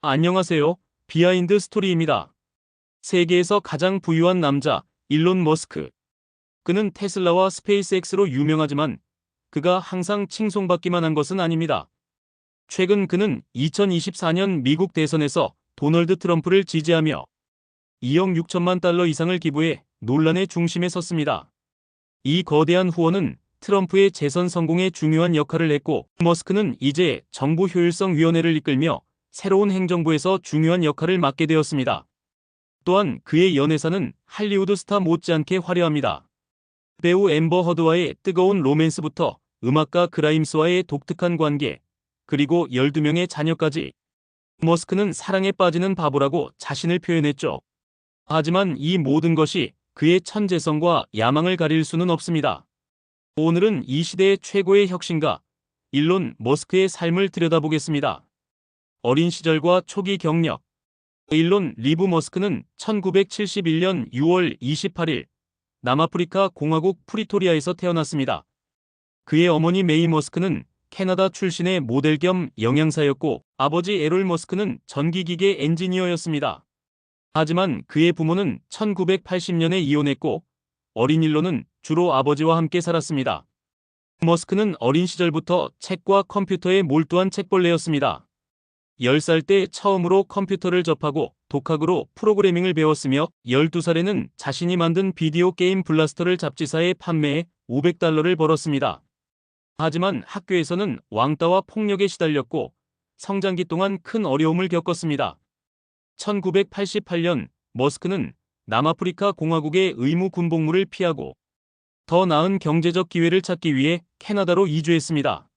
안녕하세요. 비하인드 스토리입니다. 세계에서 가장 부유한 남자, 일론 머스크. 그는 테슬라와 스페이스X로 유명하지만 그가 항상 칭송받기만 한 것은 아닙니다. 최근 그는 2024년 미국 대선에서 도널드 트럼프를 지지하며 2억 6천만 달러 이상을 기부해 논란의 중심에 섰습니다. 이 거대한 후원은 트럼프의 재선 성공에 중요한 역할을 했고, 머스크는 이제 정부 효율성위원회를 이끌며 새로운 행정부에서 중요한 역할을 맡게 되었습니다. 또한 그의 연애사는 할리우드 스타 못지않게 화려합니다. 배우 앰버 허드와의 뜨거운 로맨스부터 음악가 그라임스와의 독특한 관계, 그리고 12명의 자녀까지. 머스크는 사랑에 빠지는 바보라고 자신을 표현했죠. 하지만 이 모든 것이 그의 천재성과 야망을 가릴 수는 없습니다. 오늘은 이 시대의 최고의 혁신가, 일론 머스크의 삶을 들여다보겠습니다. 어린 시절과 초기 경력. 일론 리브 머스크는 1971년 6월 28일 남아프리카 공화국 프리토리아에서 태어났습니다. 그의 어머니 메이 머스크는 캐나다 출신의 모델 겸 영양사였고, 아버지 에롤 머스크는 전기기계 엔지니어였습니다. 하지만 그의 부모는 1980년에 이혼했고, 어린 일론은 주로 아버지와 함께 살았습니다. 머스크는 어린 시절부터 책과 컴퓨터에 몰두한 책벌레였습니다. 10살 때 처음으로 컴퓨터를 접하고 독학으로 프로그래밍을 배웠으며, 12살에는 자신이 만든 비디오 게임 블라스터를 잡지사에 판매해 $500를 벌었습니다. 하지만 학교에서는 왕따와 폭력에 시달렸고 성장기 동안 큰 어려움을 겪었습니다. 1988년 머스크는 남아프리카 공화국의 의무 군복무를 피하고 더 나은 경제적 기회를 찾기 위해 캐나다로 이주했습니다.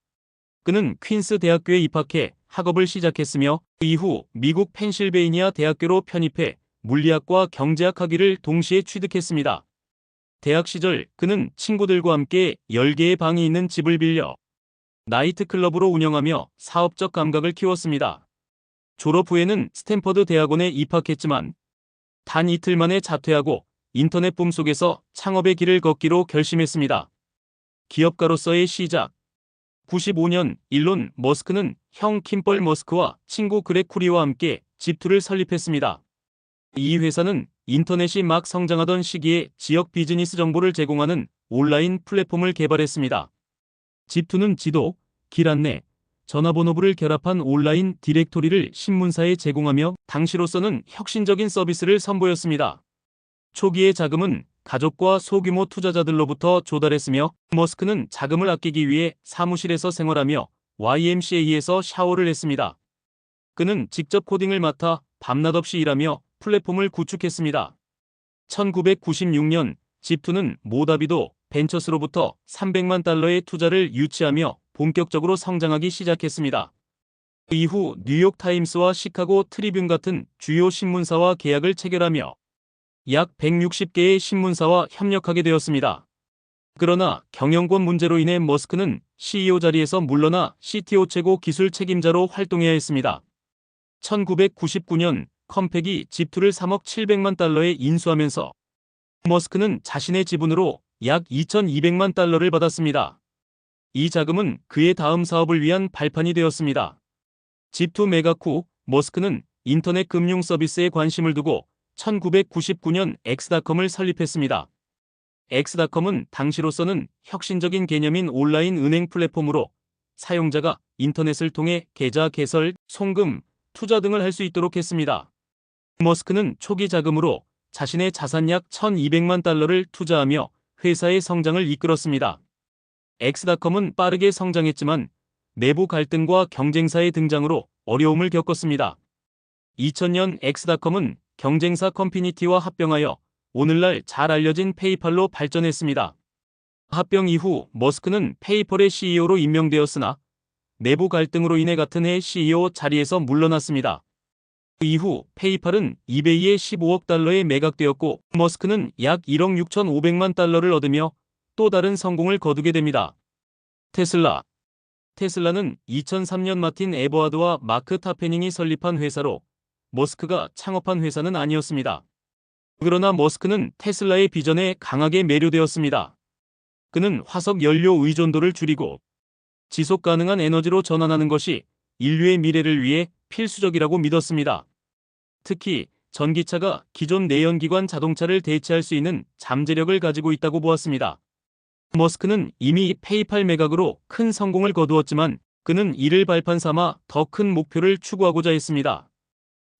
그는 퀸스 대학교에 입학해 학업을 시작했으며, 이후 미국 펜실베이니아 대학교로 편입해 물리학과 경제학 학위를 동시에 취득했습니다. 대학 시절 그는 친구들과 함께 10개의 방이 있는 집을 빌려 나이트클럽으로 운영하며 사업적 감각을 키웠습니다. 졸업 후에는 스탠퍼드 대학원에 입학했지만 단 이틀 만에 자퇴하고 인터넷 붐 속에서 창업의 길을 걷기로 결심했습니다. 기업가로서의 시작. 95년 일론 머스크는 형 킴벌 머스크와 친구 그렉 쿠리와 함께 집2를 설립했습니다. 이 회사는 인터넷이 막 성장하던 시기에 지역 비즈니스 정보를 제공하는 온라인 플랫폼을 개발했습니다. 집2는 지도, 길 안내, 전화번호부를 결합한 온라인 디렉토리를 신문사에 제공하며 당시로서는 혁신적인 서비스를 선보였습니다. 초기의 자금은 가족과 소규모 투자자들로부터 조달했으며, 머스크는 자금을 아끼기 위해 사무실에서 생활하며 YMCA에서 샤워를 했습니다. 그는 직접 코딩을 맡아 밤낮 없이 일하며 플랫폼을 구축했습니다. 1996년 집2는 모다비도 벤처스로부터 $300만 투자를 유치하며 본격적으로 성장하기 시작했습니다. 이후 뉴욕타임스와 시카고 트리뷴 같은 주요 신문사와 계약을 체결하며 약 160개의 신문사와 협력하게 되었습니다. 그러나 경영권 문제로 인해 머스크는 CEO 자리에서 물러나 CTO 최고 기술 책임자로 활동해야 했습니다. 1999년 컴팩이 집2를 $3억 700만 인수하면서 머스크는 자신의 지분으로 약 $2200만 받았습니다. 이 자금은 그의 다음 사업을 위한 발판이 되었습니다. 집2 매각 후 머스크는 인터넷 금융 서비스에 관심을 두고 1999년 엑스닷컴을 설립했습니다. 엑스닷컴은 당시로서는 혁신적인 개념인 온라인 은행 플랫폼으로 사용자가 인터넷을 통해 계좌 개설, 송금, 투자 등을 할 수 있도록 했습니다. 머스크는 초기 자금으로 자신의 자산 약 $1200만 투자하며 회사의 성장을 이끌었습니다. 엑스닷컴은 빠르게 성장했지만 내부 갈등과 경쟁사의 등장으로 어려움을 겪었습니다. 2000년 엑스닷컴은 경쟁사 컴피니티와 합병하여 오늘날 잘 알려진 페이팔로 발전했습니다. 합병 이후 머스크는 페이팔의 CEO로 임명되었으나 내부 갈등으로 인해 같은 해 CEO 자리에서 물러났습니다. 이후 페이팔은 이베이에 $15억 매각되었고, 머스크는 약 $1억 6,500만 얻으며 또 다른 성공을 거두게 됩니다. 테슬라. 테슬라는 2003년 마틴 에버하드와 마크 타페닝이 설립한 회사로 머스크가 창업한 회사는 아니었습니다. 그러나 머스크는 테슬라의 비전에 강하게 매료되었습니다. 그는 화석 연료 의존도를 줄이고 지속 가능한 에너지로 전환하는 것이 인류의 미래를 위해 필수적이라고 믿었습니다. 특히 전기차가 기존 내연기관 자동차를 대체할 수 있는 잠재력을 가지고 있다고 보았습니다. 머스크는 이미 페이팔 매각으로 큰 성공을 거두었지만 그는 이를 발판 삼아 더 큰 목표를 추구하고자 했습니다.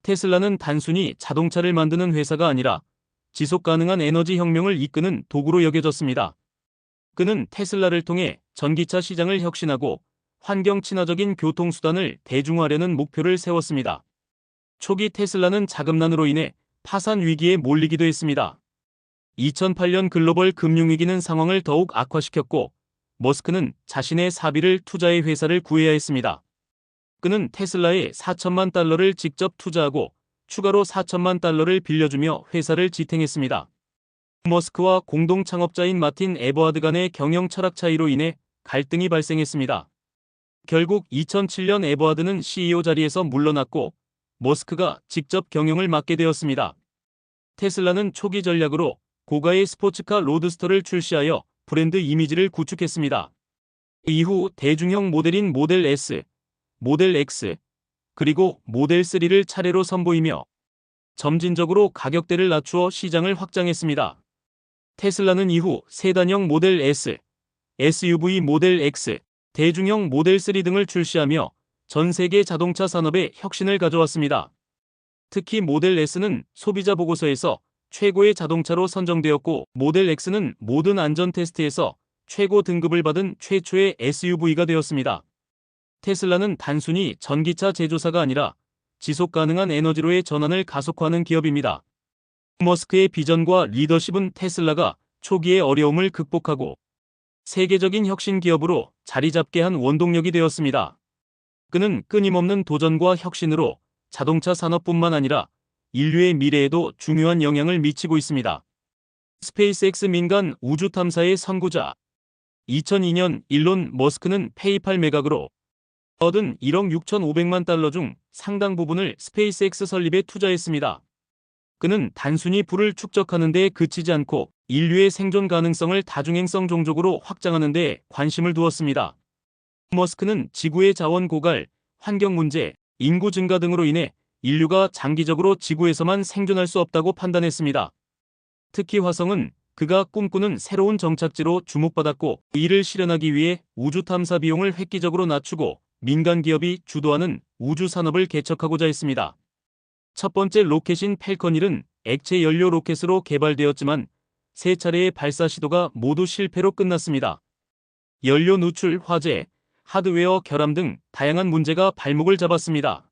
테슬라는 단순히 자동차를 만드는 회사가 아니라 지속 가능한 에너지 혁명을 이끄는 도구로 여겨졌습니다. 그는 테슬라를 통해 전기차 시장을 혁신하고 환경 친화적인 교통수단을 대중화하려는 목표를 세웠습니다. 초기 테슬라는 자금난으로 인해 파산 위기에 몰리기도 했습니다. 2008년 글로벌 금융위기는 상황을 더욱 악화시켰고 머스크는 자신의 사비를 투자의 회사를 구해야 했습니다. 그는 테슬라에 4천만 달러를 직접 투자하고 추가로 4천만 달러를 빌려주며 회사를 지탱했습니다. 머스크와 공동 창업자인 마틴 에버하드 간의 경영 철학 차이로 인해 갈등이 발생했습니다. 결국 2007년 에버하드는 CEO 자리에서 물러났고 머스크가 직접 경영을 맡게 되었습니다. 테슬라는 초기 전략으로 고가의 스포츠카 로드스터를 출시하여 브랜드 이미지를 구축했습니다. 이후 대중형 모델인 모델 S, 모델 X, 그리고 모델 3를 차례로 선보이며 점진적으로 가격대를 낮추어 시장을 확장했습니다. 테슬라는 이후 세단형 모델 S, SUV 모델 X, 대중형 모델 3 등을 출시하며 전 세계 자동차 산업에 혁신을 가져왔습니다. 특히 모델 S는 소비자 보고서에서 최고의 자동차로 선정되었고 모델 X는 모든 안전 테스트에서 최고 등급을 받은 최초의 SUV가 되었습니다. 테슬라는 단순히 전기차 제조사가 아니라 지속 가능한 에너지로의 전환을 가속화하는 기업입니다. 머스크의 비전과 리더십은 테슬라가 초기의 어려움을 극복하고 세계적인 혁신 기업으로 자리 잡게 한 원동력이 되었습니다. 그는 끊임없는 도전과 혁신으로 자동차 산업뿐만 아니라 인류의 미래에도 중요한 영향을 미치고 있습니다. 스페이스X 민간 우주 탐사의 선구자. 2002년 일론 머스크는 페이팔 매각으로 얻은 1억 6,500만 달러 중 상당 부분을 스페이스X 설립에 투자했습니다. 그는 단순히 부를 축적하는 데 그치지 않고 인류의 생존 가능성을 다중행성 종족으로 확장하는 데 관심을 두었습니다. 머스크는 지구의 자원 고갈, 환경 문제, 인구 증가 등으로 인해 인류가 장기적으로 지구에서만 생존할 수 없다고 판단했습니다. 특히 화성은 그가 꿈꾸는 새로운 정착지로 주목받았고 이를 실현하기 위해 우주 탐사 비용을 획기적으로 낮추고 민간 기업이 주도하는 우주 산업을 개척하고자 했습니다. 첫 번째 로켓인 팰컨 1은 액체 연료 로켓으로 개발되었지만 세 차례의 발사 시도가 모두 실패로 끝났습니다. 연료 누출, 화재, 하드웨어 결함 등 다양한 문제가 발목을 잡았습니다.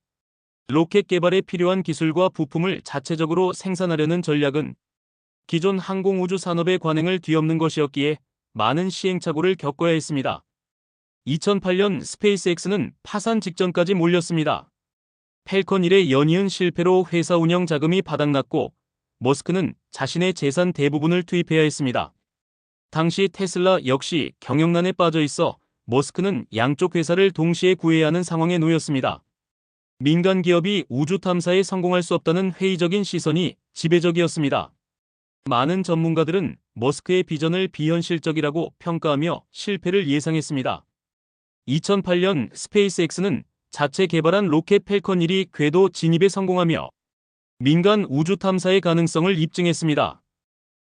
로켓 개발에 필요한 기술과 부품을 자체적으로 생산하려는 전략은 기존 항공우주 산업의 관행을 뒤엎는 것이었기에 많은 시행착오를 겪어야 했습니다. 2008년 스페이스X는 파산 직전까지 몰렸습니다. 팰컨 1의 연이은 실패로 회사 운영 자금이 바닥났고 머스크는 자신의 재산 대부분을 투입해야 했습니다. 당시 테슬라 역시 경영난에 빠져 있어 머스크는 양쪽 회사를 동시에 구해야 하는 상황에 놓였습니다. 민간 기업이 우주 탐사에 성공할 수 없다는 회의적인 시선이 지배적이었습니다. 많은 전문가들은 머스크의 비전을 비현실적이라고 평가하며 실패를 예상했습니다. 2008년 스페이스X는 자체 개발한 로켓 팰컨 1이 궤도 진입에 성공하며 민간 우주 탐사의 가능성을 입증했습니다.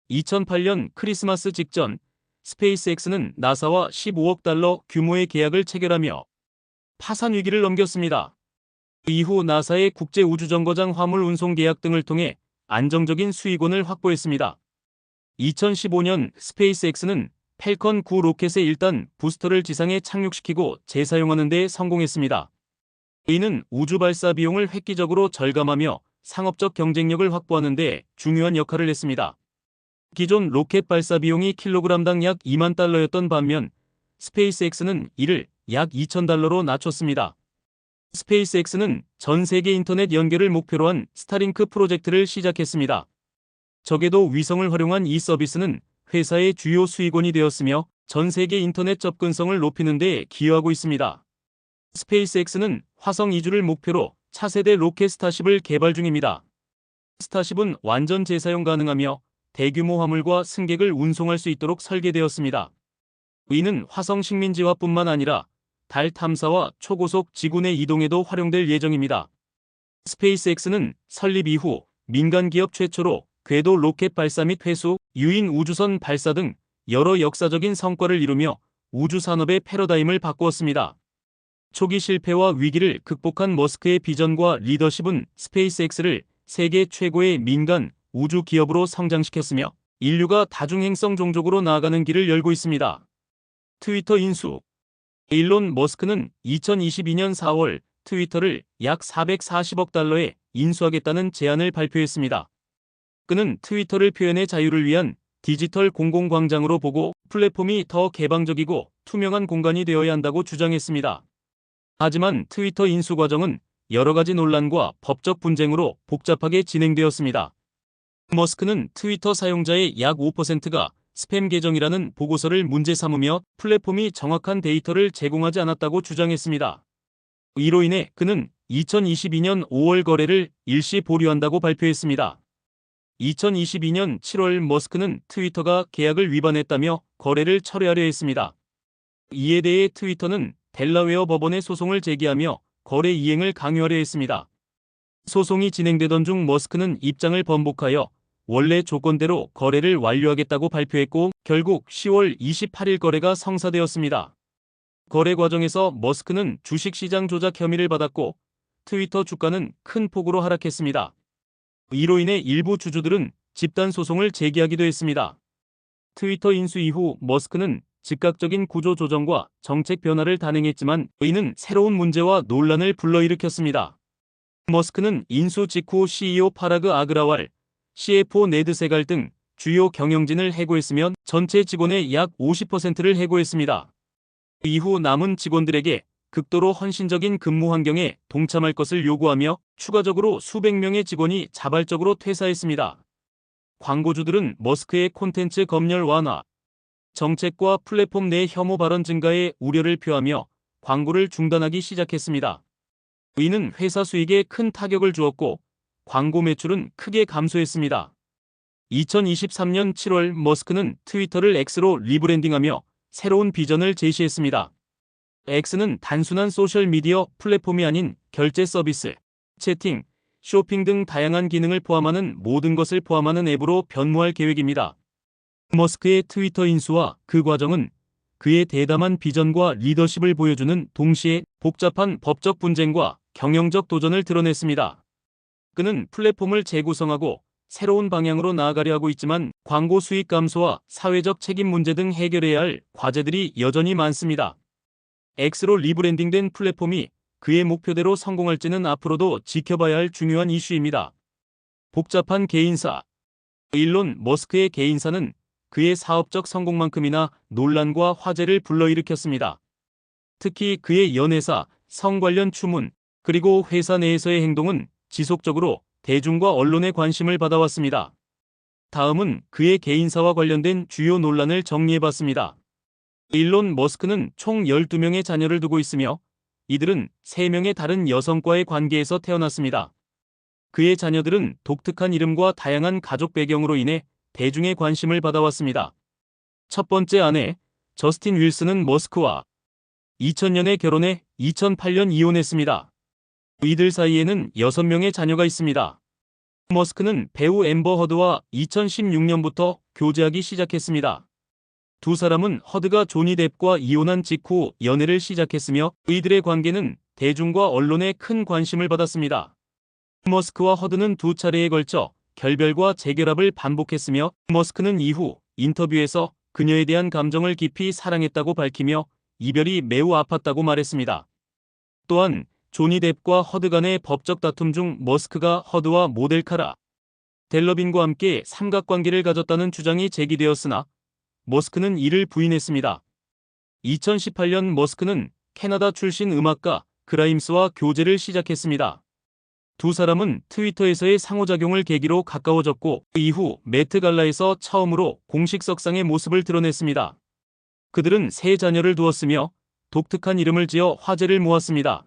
2008년 크리스마스 직전 스페이스X는 나사와 15억 달러 규모의 계약을 체결하며 파산 위기를 넘겼습니다. 이후 나사의 국제우주정거장 화물 운송 계약 등을 통해 안정적인 수익원을 확보했습니다. 2015년 스페이스X는 팰컨 9 로켓의 1단 부스터를 지상에 착륙시키고 재사용하는 데 성공했습니다. 이는 우주 발사 비용을 획기적으로 절감하며 상업적 경쟁력을 확보하는 데 중요한 역할을 했습니다. 기존 로켓 발사 비용이 킬로그램당 약 2만 달러였던 반면 스페이스X는 이를 약 2천 달러로 낮췄습니다. 스페이스X는 전 세계 인터넷 연결을 목표로 한 스타링크 프로젝트를 시작했습니다. 적에도 위성을 활용한 이 서비스는 회사의 주요 수익원이 되었으며 전 세계 인터넷 접근성을 높이는 데 기여하고 있습니다. 스페이스X는 화성 이주를 목표로 차세대 로켓 스타쉽을 개발 중입니다. 스타쉽은 완전 재사용 가능하며 대규모 화물과 승객을 운송할 수 있도록 설계되었습니다. 이는 화성 식민지화뿐만 아니라 달 탐사와 초고속 지구 내 이동에도 활용될 예정입니다. 스페이스X는 설립 이후 민간 기업 최초로 궤도 로켓 발사 및 회수, 유인 우주선 발사 등 여러 역사적인 성과를 이루며 우주 산업의 패러다임을 바꾸었습니다. 초기 실패와 위기를 극복한 머스크의 비전과 리더십은 스페이스X를 세계 최고의 민간 우주 기업으로 성장시켰으며 인류가 다중행성 종족으로 나아가는 길을 열고 있습니다. 트위터 인수. 일론 머스크는 2022년 4월 트위터를 약 440억 달러에 인수하겠다는 제안을 발표했습니다. 그는 트위터를 표현의 자유를 위한 디지털 공공광장으로 보고 플랫폼이 더 개방적이고 투명한 공간이 되어야 한다고 주장했습니다. 하지만 트위터 인수 과정은 여러 가지 논란과 법적 분쟁으로 복잡하게 진행되었습니다. 머스크는 트위터 사용자의 약 5%가 스팸 계정이라는 보고서를 문제 삼으며 플랫폼이 정확한 데이터를 제공하지 않았다고 주장했습니다. 이로 인해 그는 2022년 5월 거래를 일시 보류한다고 발표했습니다. 2022년 7월 머스크는 트위터가 계약을 위반했다며 거래를 철회하려 했습니다. 이에 대해 트위터는 델라웨어 법원에 소송을 제기하며 거래 이행을 강요하려 했습니다. 소송이 진행되던 중 머스크는 입장을 번복하여 원래 조건대로 거래를 완료하겠다고 발표했고 결국 10월 28일 거래가 성사되었습니다. 거래 과정에서 머스크는 주식시장 조작 혐의를 받았고 트위터 주가는 큰 폭으로 하락했습니다. 이로 인해 일부 주주들은 집단 소송을 제기하기도 했습니다. 트위터 인수 이후 머스크는 즉각적인 구조 조정과 정책 변화를 단행했지만 이는 새로운 문제와 논란을 불러일으켰습니다. 머스크는 인수 직후 CEO 파라그 아그라왈, CFO 네드 세갈 등 주요 경영진을 해고했으며 전체 직원의 약 50%를 해고했습니다. 이후 남은 직원들에게 극도로 헌신적인 근무 환경에 동참할 것을 요구하며 추가적으로 수백 명의 직원이 자발적으로 퇴사했습니다. 광고주들은 머스크의 콘텐츠 검열 완화, 정책과 플랫폼 내 혐오 발언 증가에 우려를 표하며 광고를 중단하기 시작했습니다. 이는 회사 수익에 큰 타격을 주었고 광고 매출은 크게 감소했습니다. 2023년 7월 머스크는 트위터를 X로 리브랜딩하며 새로운 비전을 제시했습니다. X는 단순한 소셜미디어 플랫폼이 아닌 결제 서비스, 채팅, 쇼핑 등 다양한 기능을 포함하는 모든 것을 포함하는 앱으로 변모할 계획입니다. 머스크의 트위터 인수와 그 과정은 그의 대담한 비전과 리더십을 보여주는 동시에 복잡한 법적 분쟁과 경영적 도전을 드러냈습니다. 그는 플랫폼을 재구성하고 새로운 방향으로 나아가려 하고 있지만 광고 수익 감소와 사회적 책임 문제 등 해결해야 할 과제들이 여전히 많습니다. X로 리브랜딩된 플랫폼이 그의 목표대로 성공할지는 앞으로도 지켜봐야 할 중요한 이슈입니다. 복잡한 개인사. 일론 머스크의 개인사는 그의 사업적 성공만큼이나 논란과 화제를 불러일으켰습니다. 특히 그의 연애사, 성 관련 추문, 그리고 회사 내에서의 행동은 지속적으로 대중과 언론의 관심을 받아왔습니다. 다음은 그의 개인사와 관련된 주요 논란을 정리해봤습니다. 일론 머스크는 총 12명의 자녀를 두고 있으며 이들은 3명의 다른 여성과의 관계에서 태어났습니다. 그의 자녀들은 독특한 이름과 다양한 가족 배경으로 인해 대중의 관심을 받아왔습니다. 첫 번째 아내, 저스틴 윌슨은 머스크와 2000년에 결혼해 2008년 이혼했습니다. 이들 사이에는 6명의 자녀가 있습니다. 머스크는 배우 앰버 허드와 2016년부터 교제하기 시작했습니다. 두 사람은 허드가 조니 뎁과 이혼한 직후 연애를 시작했으며 이들의 관계는 대중과 언론의 큰 관심을 받았습니다. 머스크와 허드는 두 차례에 걸쳐 결별과 재결합을 반복했으며 머스크는 이후 인터뷰에서 그녀에 대한 감정을 깊이 사랑했다고 밝히며 이별이 매우 아팠다고 말했습니다. 또한 조니 뎁과 허드 간의 법적 다툼 중 머스크가 허드와 모델 카라 델러빈과 함께 삼각관계를 가졌다는 주장이 제기되었으나 머스크는 이를 부인했습니다. 2018년 머스크는 캐나다 출신 음악가 그라임스와 교제를 시작했습니다. 두 사람은 트위터에서의 상호작용을 계기로 가까워졌고 이후 매트 갈라에서 처음으로 공식 석상의 모습을 드러냈습니다. 그들은 3자녀를 두었으며 독특한 이름을 지어 화제를 모았습니다.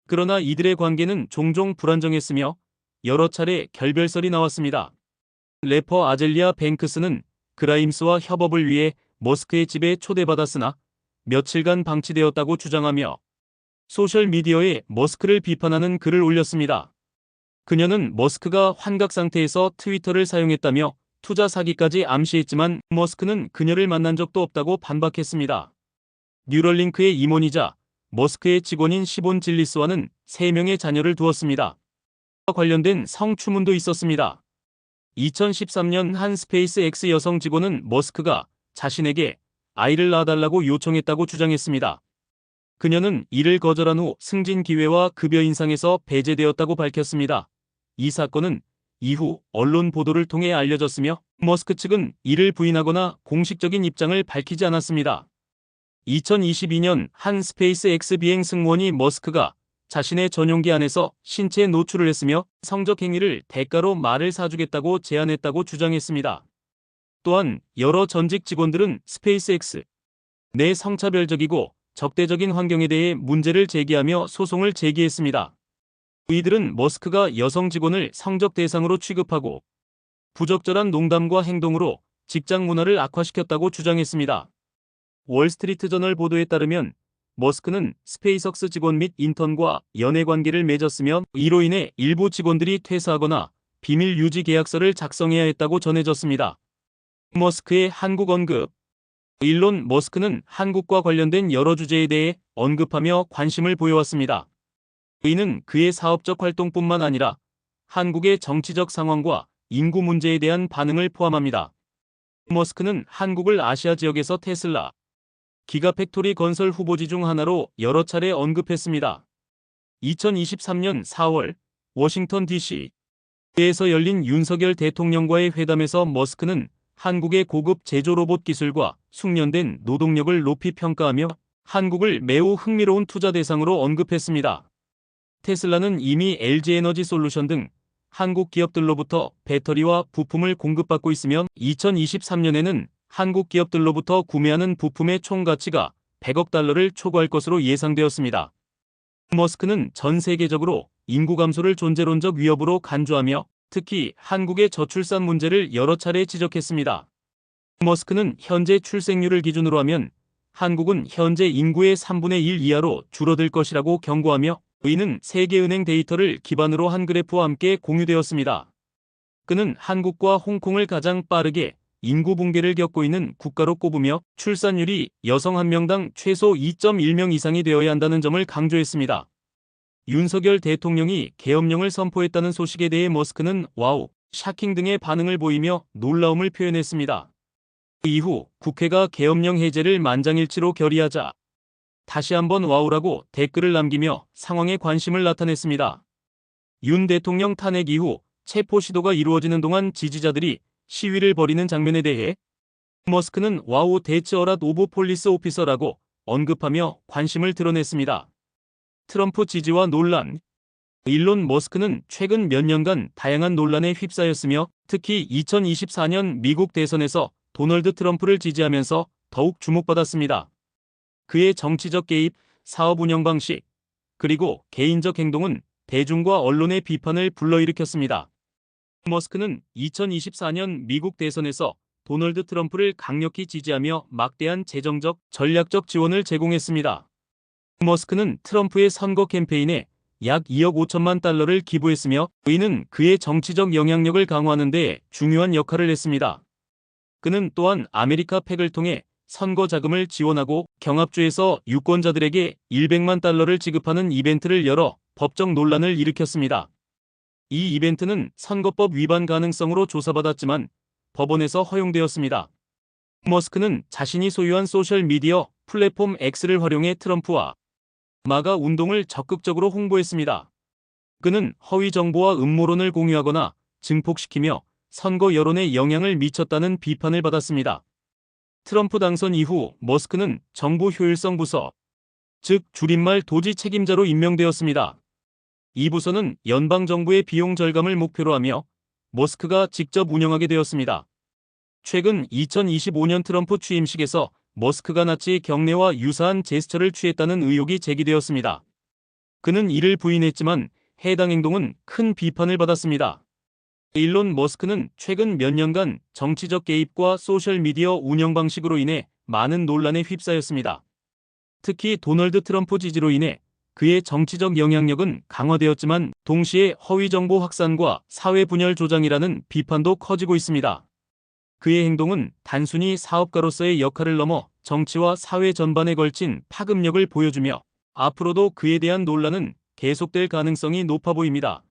그러나 이들의 관계는 종종 불안정했으며 여러 차례 결별설이 나왔습니다. 래퍼 아젤리아 뱅크스는 그라임스와 협업을 위해 머스크의 집에 초대받았으나 며칠간 방치되었다고 주장하며 소셜미디어에 머스크를 비판하는 글을 올렸습니다. 그녀는 머스크가 환각 상태에서 트위터를 사용했다며 투자 사기까지 암시했지만 머스크는 그녀를 만난 적도 없다고 반박했습니다. 뉴럴링크의 임원이자 머스크의 직원인 시본 질리스와는 3명의 자녀를 두었습니다. 관련된 성추문도 있었습니다. 2013년 한 스페이스X 여성 직원은 머스크가 자신에게 아이를 낳아달라고 요청했다고 주장했습니다. 그녀는 이를 거절한 후 승진 기회와 급여 인상에서 배제되었다고 밝혔습니다. 이 사건은 이후 언론 보도를 통해 알려졌으며 머스크 측은 이를 부인하거나 공식적인 입장을 밝히지 않았습니다. 2022년 한 스페이스X 비행 승무원이 머스크가 자신의 전용기 안에서 신체 노출을 했으며 성적 행위를 대가로 말을 사주겠다고 제안했다고 주장했습니다. 또한 여러 전직 직원들은 스페이스X 내 성차별적이고 적대적인 환경에 대해 문제를 제기하며 소송을 제기했습니다. 이들은 머스크가 여성 직원을 성적 대상으로 취급하고 부적절한 농담과 행동으로 직장 문화를 악화시켰다고 주장했습니다. 월스트리트저널 보도에 따르면 머스크는 스페이스X 직원 및 인턴과 연애 관계를 맺었으며 이로 인해 일부 직원들이 퇴사하거나 비밀 유지 계약서를 작성해야 했다고 전해졌습니다. 머스크의 한국 언급. 일론 머스크는 한국과 관련된 여러 주제에 대해 언급하며 관심을 보여왔습니다. 이는 그의 사업적 활동뿐만 아니라 한국의 정치적 상황과 인구 문제에 대한 반응을 포함합니다. 머스크는 한국을 아시아 지역에서 테슬라 기가팩토리 건설 후보지 중 하나로 여러 차례 언급했습니다. 2023년 4월 워싱턴 DC에서 열린 윤석열 대통령과의 회담에서 머스크는 한국의 고급 제조 로봇 기술과 숙련된 노동력을 높이 평가하며 한국을 매우 흥미로운 투자 대상으로 언급했습니다. 테슬라는 이미 LG에너지 솔루션 등 한국 기업들로부터 배터리와 부품을 공급받고 있으며 2023년에는 한국 기업들로부터 구매하는 부품의 총 가치가 100억 달러를 초과할 것으로 예상되었습니다. 머스크는 전 세계적으로 인구 감소를 존재론적 위협으로 간주하며 특히 한국의 저출산 문제를 여러 차례 지적했습니다. 머스크는 현재 출생률을 기준으로 하면 한국은 현재 인구의 3분의 1 이하로 줄어들 것이라고 경고하며 이는 세계은행 데이터를 기반으로 한 그래프와 함께 공유되었습니다. 그는 한국과 홍콩을 가장 빠르게 인구 붕괴를 겪고 있는 국가로 꼽으며 출산율이 여성 1명당 최소 2.1명 이상이 되어야 한다는 점을 강조했습니다. 윤석열 대통령이 계엄령을 선포했다는 소식에 대해 머스크는 와우, 샤킹 등의 반응을 보이며 놀라움을 표현했습니다. 이후 국회가 계엄령 해제를 만장일치로 결의하자 다시 한번 와우라고 댓글을 남기며 상황에 관심을 나타냈습니다. 윤 대통령 탄핵 이후 체포 시도가 이루어지는 동안 지지자들이 시위를 벌이는 장면에 대해 머스크는 와우 대츠 어랏 오브 폴리스 오피서라고 언급하며 관심을 드러냈습니다. 트럼프 지지와 논란. 일론 머스크는 최근 몇 년간 다양한 논란에 휩싸였으며 특히 2024년 미국 대선에서 도널드 트럼프를 지지하면서 더욱 주목받았습니다. 그의 정치적 개입, 사업 운영 방식, 그리고 개인적 행동은 대중과 언론의 비판을 불러일으켰습니다. 머스크는 2024년 미국 대선에서 도널드 트럼프를 강력히 지지하며 막대한 재정적, 전략적 지원을 제공했습니다. 머스크는 트럼프의 선거 캠페인에 약 2억 5천만 달러를 기부했으며 이는 그의 정치적 영향력을 강화하는 데 중요한 역할을 했습니다. 그는 또한 아메리카 팩을 통해 선거 자금을 지원하고 경합주에서 유권자들에게 100만 달러를 지급하는 이벤트를 열어 법적 논란을 일으켰습니다. 이 이벤트는 선거법 위반 가능성으로 조사받았지만 법원에서 허용되었습니다. 머스크는 자신이 소유한 소셜미디어 플랫폼 X를 활용해 트럼프와 마가 운동을 적극적으로 홍보했습니다. 그는 허위 정보와 음모론을 공유하거나 증폭시키며 선거 여론에 영향을 미쳤다는 비판을 받았습니다. 트럼프 당선 이후 머스크는 정부 효율성 부서, 즉 줄임말 도지 책임자로 임명되었습니다. 이 부서는 연방정부의 비용 절감을 목표로 하며 머스크가 직접 운영하게 되었습니다. 최근 2025년 트럼프 취임식에서 머스크가 나치 경례와 유사한 제스처를 취했다는 의혹이 제기되었습니다. 그는 이를 부인했지만 해당 행동은 큰 비판을 받았습니다. 일론 머스크는 최근 몇 년간 정치적 개입과 소셜미디어 운영 방식으로 인해 많은 논란에 휩싸였습니다. 특히 도널드 트럼프 지지로 인해 그의 정치적 영향력은 강화되었지만 동시에 허위 정보 확산과 사회 분열 조장이라는 비판도 커지고 있습니다. 그의 행동은 단순히 사업가로서의 역할을 넘어 정치와 사회 전반에 걸친 파급력을 보여주며 앞으로도 그에 대한 논란은 계속될 가능성이 높아 보입니다.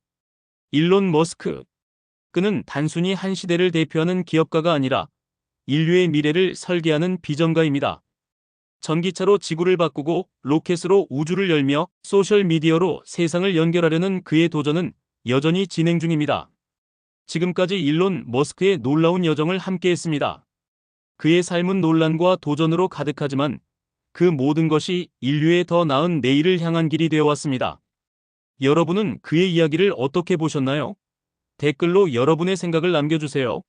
일론 머스크. 그는 단순히 한 시대를 대표하는 기업가가 아니라 인류의 미래를 설계하는 비전가입니다. 전기차로 지구를 바꾸고 로켓으로 우주를 열며 소셜미디어로 세상을 연결하려는 그의 도전은 여전히 진행 중입니다. 지금까지 일론 머스크의 놀라운 여정을 함께했습니다. 그의 삶은 논란과 도전으로 가득하지만 그 모든 것이 인류의 더 나은 내일을 향한 길이 되어 왔습니다. 여러분은 그의 이야기를 어떻게 보셨나요? 댓글로 여러분의 생각을 남겨주세요.